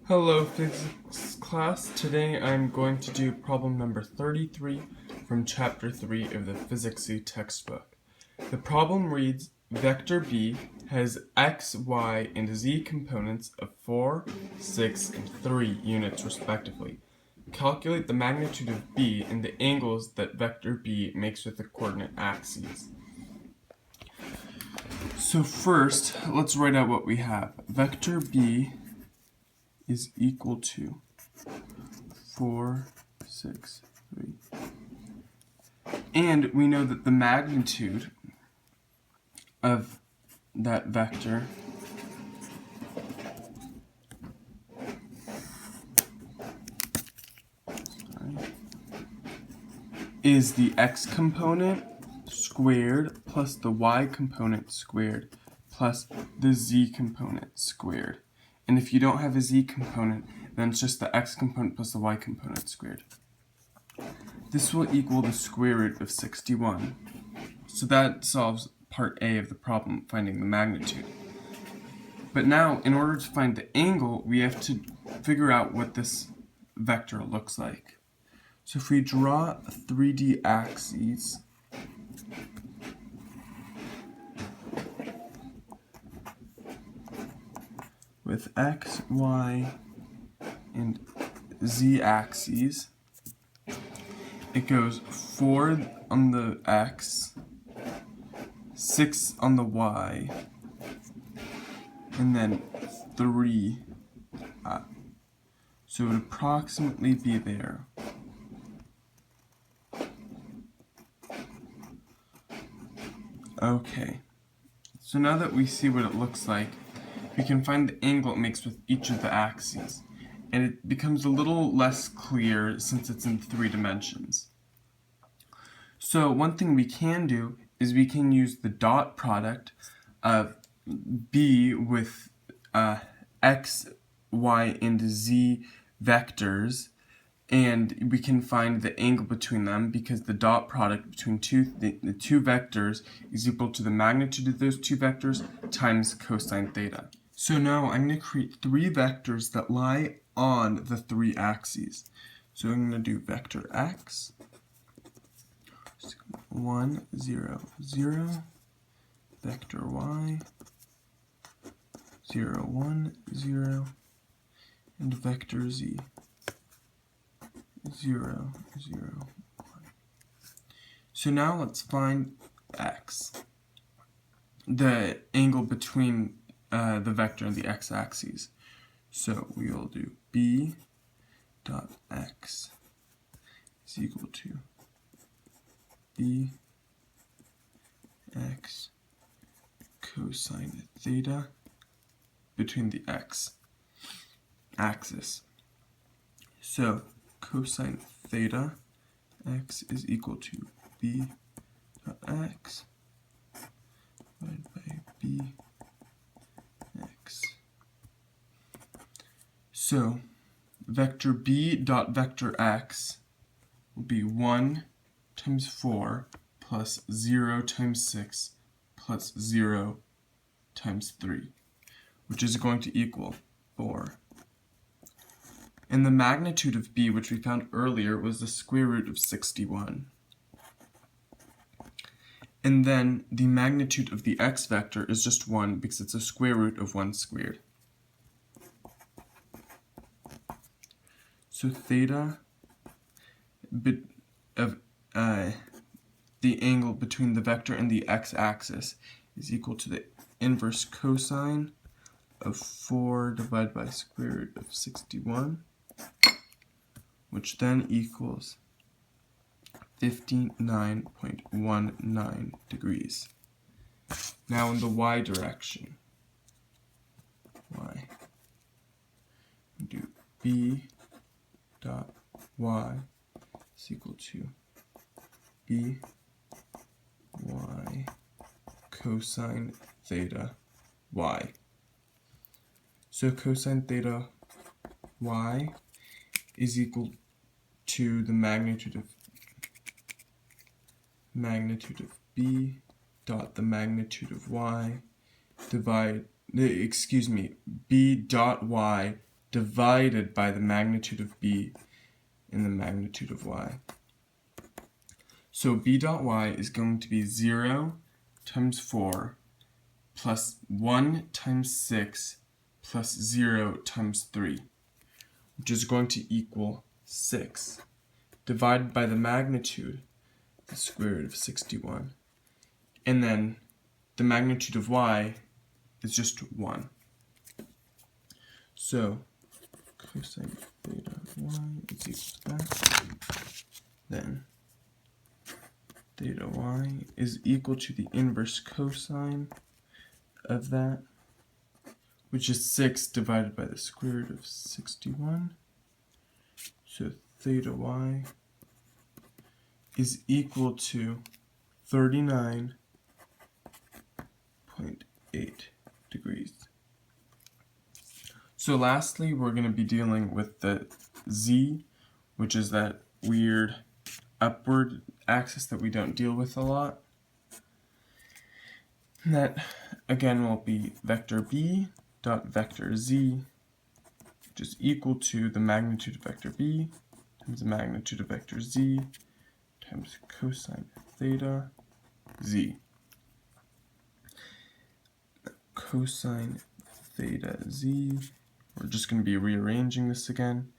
Hello physics class. Today I'm going to do problem number 33 from chapter 3 of the Physicsy textbook. The problem reads, vector B has x, y, and z components of 4, 6, and 3 units respectively. Calculate the magnitude of B and the angles that vector B makes with the coordinate axes. So first, let's write out what we have. Vector B is equal to 4, 6, 3. And we know that the magnitude of that vector is the x component squared plus the y component squared plus the z component squared. And if you don't have a z component, then it's just the x component plus the y component squared. This will equal the square root of 61. So that solves part A of the problem, finding the magnitude. But now, in order to find the angle, we have to figure out what this vector looks like. So if we draw 3D axes, with x, y, and z axes, it goes 4 on the x, 6 on the y, and then 3 up. So it would approximately be there. Okay, so now that we see what it looks like, we can find the angle it makes with each of the axes. And it becomes a little less clear since it's in 3 dimensions. So one thing we can do is we can use the dot product of B with x, y, and z vectors, and we can find the angle between them because the dot product between the two vectors is equal to the magnitude of those two vectors times cosine theta. So now I'm going to create 3 vectors that lie on the 3 axes. So I'm going to do vector x, 1, 0, 0, vector y, 0, 1, 0, and vector z, 0, 0, 1. So now let's find x, the angle between the vector and the x-axis. So we will do b dot x is equal to b x cosine theta between the x axis. So cosine theta x is equal to b dot x divided by b x. So vector b dot vector x will be 1 times 4 plus 0 times 6 plus 0 times 3, which is going to equal 4. And the magnitude of b, which we found earlier, was the square root of 61. And then the magnitude of the x vector is just 1 because it's a square root of 1 squared. So theta of the angle between the vector and the x-axis is equal to the inverse cosine of 4 divided by square root of 61, which then equals 59.19 degrees. Now in the y direction, we do b dot y is equal to b y cosine theta y. So cosine theta y is equal to the magnitude of b dot the magnitude of y b dot y divided by the magnitude of b and the magnitude of y. So b dot y is going to be 0 times 4 plus 1 times 6 plus 0 times 3, which is going to equal 6, divided by the magnitude, the square root of 61. And then the magnitude of y is just 1. So cosine theta y is equal to that. Then theta y is equal to the inverse cosine of that, which is 6 divided by the square root of 61. So theta y is equal to 39.8 degrees. So lastly, we're going to be dealing with the z, which is that weird upward axis that we don't deal with a lot. And that again will be vector b dot vector z, which is equal to the magnitude of vector b times the magnitude of vector z times cosine theta z. Cosine theta z, we're just going to be rearranging this again,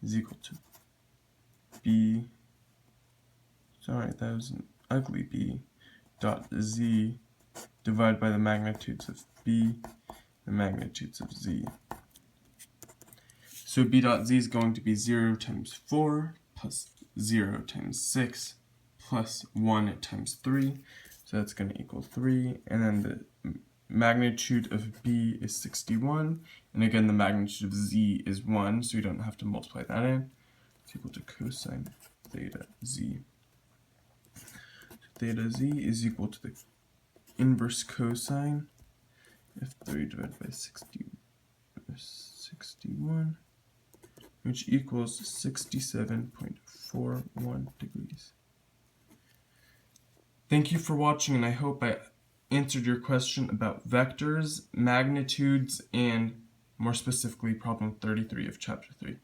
is equal to b, sorry, that was an ugly b, dot z divided by the magnitudes of b, the magnitudes of z. So b dot z is going to be 0 times 4 plus 0 times 6 plus 1 times 3, so that's going to equal 3, and then the magnitude of b is 61, and again the magnitude of z is 1, so we don't have to multiply that in. It's equal to cosine theta z. So theta z is equal to the inverse cosine of 3 divided by 61, which equals 67.41 degrees. Thank you for watching, and I hope I answered your question about vectors, magnitudes, and more specifically problem 33 of chapter 3.